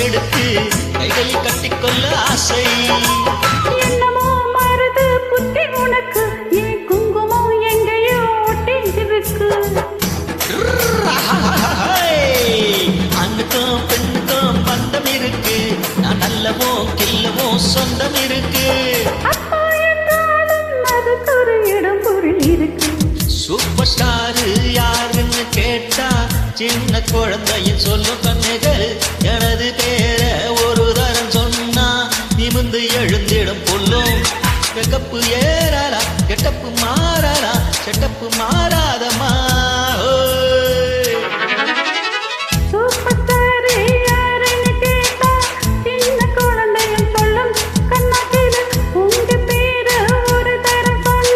எடுத்து கைகளில் கட்டிக்கொள்ள ஆசை. என்னமோ மருது புத்தி உனக்கு, என் குங்குமம் எங்கேயோ ஒட்டிருக்கு. ஆணுக்கும் பெண்ணுக்கும் பந்தம் இருக்கு, நான் நல்லவோ கில்லவோ சொந்தம் இருக்கு. அப்பா என்றாலும் அதுக்கு ஒரு இடம் பொருள் இருக்கு. சூப்பர் ஸ்டாரு யாருன்னு கேட்டா சின்ன குழந்தையும் சொல்லும்.